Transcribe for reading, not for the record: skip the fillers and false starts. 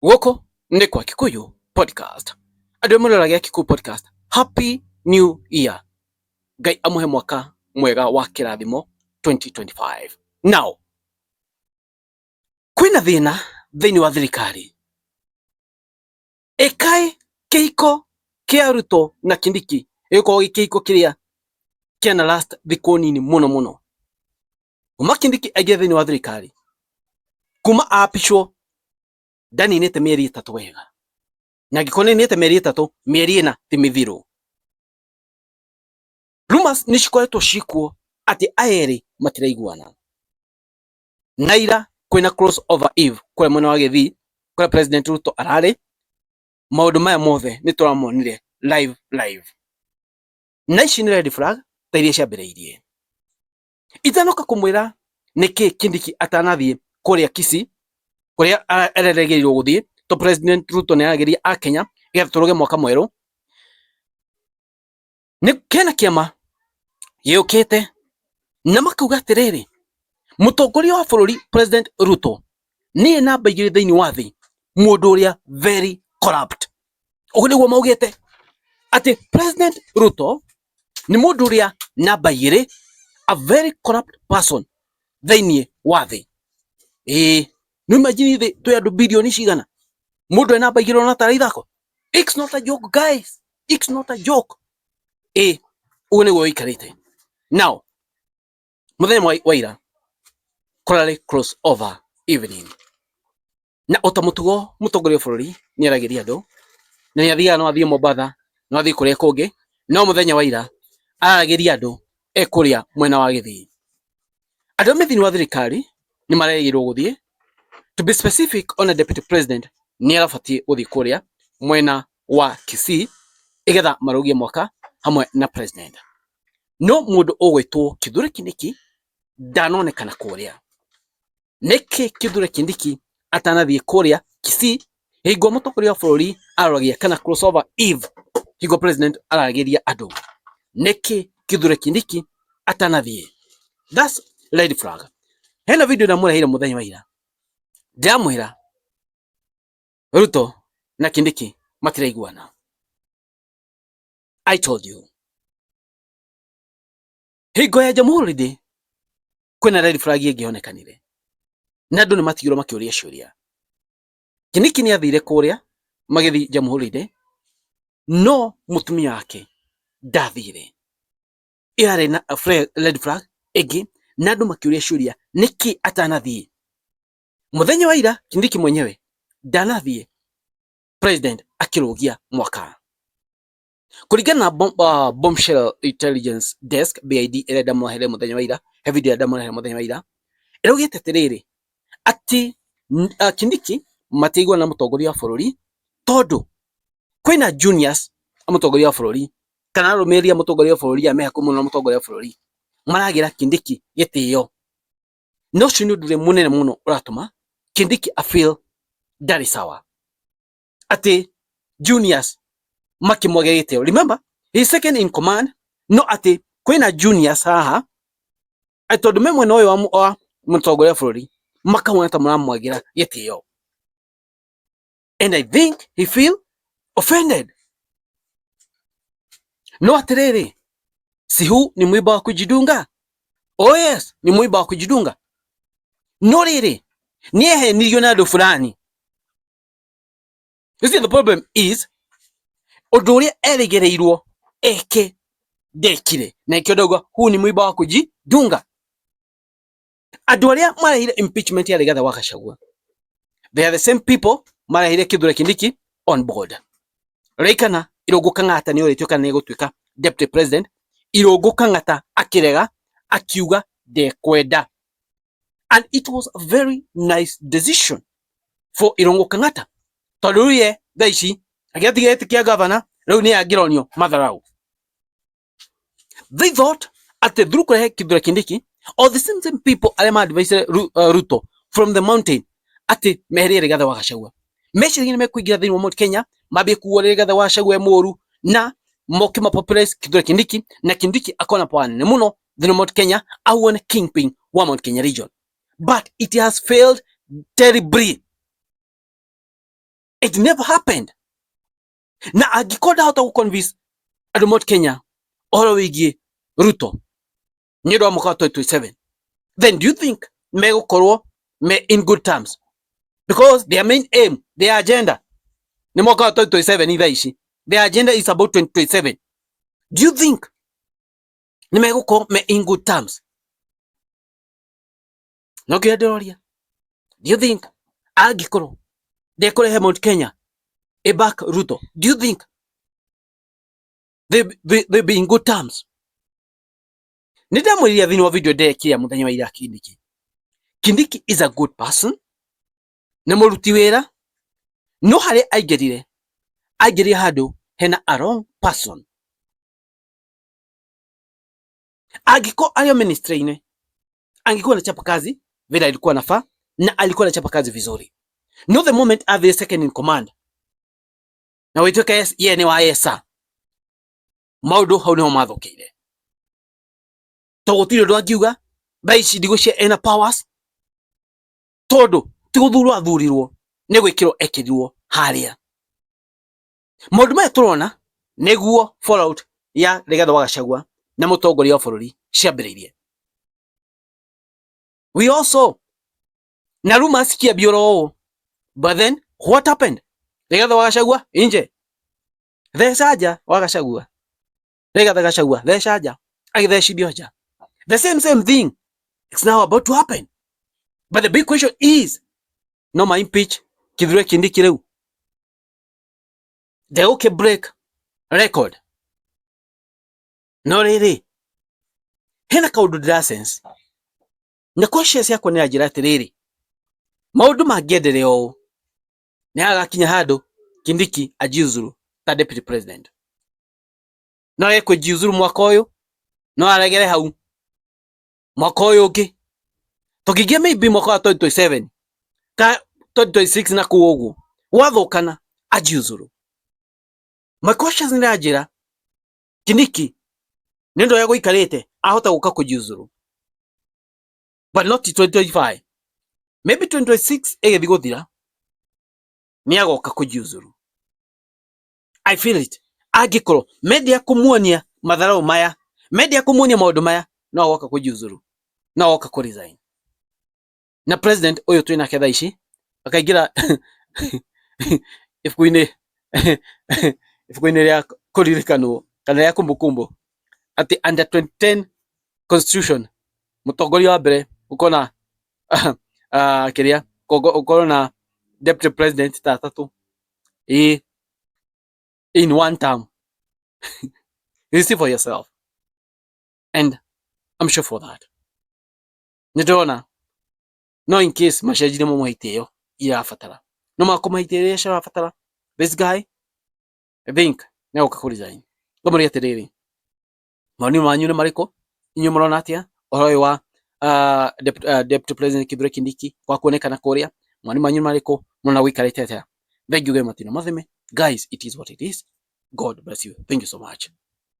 Gũkũ nĩ kwa Kikuyu podcast. Andũ mũrora Kikuyu podcast. Happy New Year. Ngai amũhe mwaka mwega wa kĩrathimo 2025. Now, kwĩna thĩna thĩinĩ wa thirikari. Ĩkaĩ kĩhiko kĩa Ruto na Kindiki gĩgũkorwo kĩhiko kĩrĩa kĩana last thikũ nini mũno. Kuma Kindiki aingĩre thĩinĩ wa thirikari, kuma apishwo ndaninĩte mĩeri 3 wega. Na angĩkorwo ninĩte mĩeri 3, mĩeri 4 ti mĩthiru. Rumors nĩ cikoretwo cikuo atĩ aya erĩ matiraiguana. Na ira kwĩna cross over eve kũrĩa mwena wa Gĩthii, kũrĩa President Ruto ararĩ. Maũndũ maya mothe nĩ tũramonire live. Na ici nĩ red flag ta iria ciambĩrĩirie. Itanoka kũmwĩra nĩkĩ Kindiki atanathiĩ kũrĩa Kisii, kũrĩa arerĩgĩrĩirwo gũthiĩ, to President Ruto nĩ aragĩria a Kenya getha tũroge mwaka mwerũ. Nĩ kena kĩama gĩũkĩte na makauga atĩrĩrĩ, mũtongoria wa bũrũri President Ruto nĩye namba 2 thĩinĩ wa thĩ, mũndũ ũrĩa very corrupt. Ũguo nĩguo maugĩte atĩ President Ruto nĩ mũndũ ũrĩa namba 2, a very corrupt person thĩinĩ wa thĩ. Nĩ imagine thĩ twĩ andũ bilioni cigana, mũndũ namba 2 ona tara ithako. It's not a joke guys, it's not a joke. Ũguo nĩguo ũikarĩte. Now, mũthenya wa ira kũrarĩ cross over evening. Na ũtamũtugo mũtongoria wa bũrũri nĩ aragĩria andũ, na nĩ athiaga no athiĩ Mombasa, no athiĩ kũrĩa kũngĩ, no mũthenya wa ira aragĩria andũ kũrĩa mwena wa Gĩthii. Andũ thĩinĩ wa thirikari nĩ marerĩgĩrĩrwo gũthiĩ. To be specific, on a deputy president nĩ arabatiĩ gũthiĩ kũrĩa mwena wa Kisii igetha marogie mwaka hamwe na president. No mũndũ ũgwĩtwo Kithure Kindiki ndanonekana kũrĩa. Nĩkĩ Kithure Kindiki atanathiĩ kũrĩa Kisii hingo mũtongoria wa bũrũri aroragia kana cross over eve hingo president aragĩria andũ? Nĩkĩ Kithure Kindiki atanathiĩ? That's red flag. Hena video ndamũreheire mũthenya wa ira, ndamwĩra Ruto na Kindiki matiraiguana. I told you. Hingo ya Jamhuri Day kwĩna red flag ĩngĩonekanire na andũ nĩ matigirwo makĩũria ciũria. Kindiki nĩ athire kũrĩa magĩthiĩ Jamhuri Day, no mũtumia wake ndathire. Yarĩ na red flag ĩngĩ na andũ makĩũria ciũria nĩkĩ atanathiĩ. Mũthenya wa ira Kindiki mwenyewe ndanathiĩ, president akĩrogia mwaka. Kũringana na Bombshell Intelligence Desk BID ĩrĩa ndamũreheire mũthenya wa ira, he video ndamũreheire mũthenya wa ira, ĩraugĩte atĩrĩrĩ atĩ Kindiki matiguana na mũtongoria wa bũrũri tondũ kwĩna juniors a mũtongoria wa bũrũri kana arũmĩrĩri a mũtongoria wa bũrũri a mehakuhĩ mũno na mũtongoria wa bũrũri maragĩra Kindiki gĩtĩo. No ũcio nĩ ũndũ mũnene mũno ũratũma Kindiki a feel ndarĩ sawa, atĩ juniors makĩmwagĩra gĩtĩo. Remember, he is second in command, no atĩ kwĩna juniors haha tondũ me mwena ũyũ wa mũtongoria wa bũrũri makauona ta maramwagĩra gĩtĩo. And I think he feel offended. No atĩrĩrĩ, si huu ni mwiba wa kujidunga? Oh yes, ni mwiba wa kujidunga. No rĩrĩ, nĩ ehenirio na andũ fulani. You see, the problem is ũndũ ũrĩa erĩgĩrĩirwo eke ndekire, na ikĩo ndauga huu ni mwiba wa kujidunga. Andũ arĩa marehire impeachment ya Rigathi wa Gachagua, they are the same people marehire Kithure Kindiki on board. Reikana Irungu Kang'ata nĩ ũrĩtio kana nĩ gũtuĩka deputy president. Irungu Kang'ata akĩrega akiuga ndekwenda, and it was a very nice decision for Irungu Kang'ata tondũ rĩu ye thaa ici agĩatiga gĩtĩ kĩa governor, rĩu nĩ angĩronio matharau. They thought atĩ through kũrehe Kithure Kindiki, or the same people arĩa ma-advise Ruto from the mountain atĩ meherie Rigathi wa Gachagua, meciria nĩ mekũingĩra thĩinĩ wa Mount Kenya, mambie kuuga Rigathi wa Gachagua mũũru na moke mapopularize Kithure Kindiki, na Kindiki akona power nene mũno thĩinĩ wa Mount Kenya, ahuone kingpin wa Mount Kenya region. But it has failed terribly. It never happened. Na agikoda hota guconvince andu mot Kenya ohoro wigie Ruto ni ndo muka 2027, then do you think megukorwo me in good terms? Because their main aim, their agenda ni mwaka 2027 itha ici. Their agenda is about 2027. Do you think ni megukorwo me in good terms? No kienderoria. Do you think agikoro they could have Mount Kenya a back Ruto? Do you think they be in good terms? Nidamwiriria thini wa video ndekia muthenya wa ira Kindiki. Kindiki is a good person. Na muruti wira. No hare aigerire handu hena a wrong person. Agiko ayo ministry-ini angekuwa na chapa kazi vile alikuwa nafaa, na alikuwa na chapa kazi vizuri. No, the moment are the second in command na wituka ye ni wa esa maudu hau ni mathukiire to gutire ndo angiuga baici ndigucia ena powers tondu ti guthurwo athurirwo ni gwikirwo ekirirwo haria. Maundu maya turona niguo fallout ya Rigathi wa Gachagua na mutongoria wa bururi ciambiriirie. We also na rumors kiabioro, but then what happened? Rigathi wa Gachagua inje thecaja wa Gachagua, Rigathi Gachagua thecaja agithecithio nja. The same thing is now about to happen, but the big question is no my impeach Kithure Kindiki riu the okay break record no riri hena kaundu ndirasense na conscious yako ni ajira atiriri maundu mangienderea uu ni agakinya handu Kindiki ajiuzuru ta deputy president. No ekwe jiuzuru mwaka uyu no aregere hau mwaka uyu ungi tukigia maybe mwaka wa 2027 ka 2026 na kuo uguo wathukana ajiuzuru. My questions ni ajira Kindiki nindo ya guikarite ahota guka kujiuzuru, but not 2025, maybe 2026 egethi guthira ni agoka kujiuzuru. I feel it. Agikoro media kumuonia matharau maya, media kumuonia maundu maya, no agoka kujiuzuru, no agoka ku resign. Na president uyu twina ketha ici akaigira ifukuini ria kuririkano kana ya kumbukumbu ati under 2010 constitution mutongoria wa mbere ukona kiria ukona deputy president tatatu in one term. You see for yourself, and I'm sure for that. Nidona no in case mashajine mo muhitio irafatara no makumahitere sharafatara this guy I think na ukakulizaini ngomori atiriri mani manyu ni mariko inyu murona atia ohoro wa deputy president Kithure Kindiki kwa kuonekana kuria mani manyu mariko murona wikarite atia. Thank you very much. Guys, it is what it is. God bless you. Thank you so much.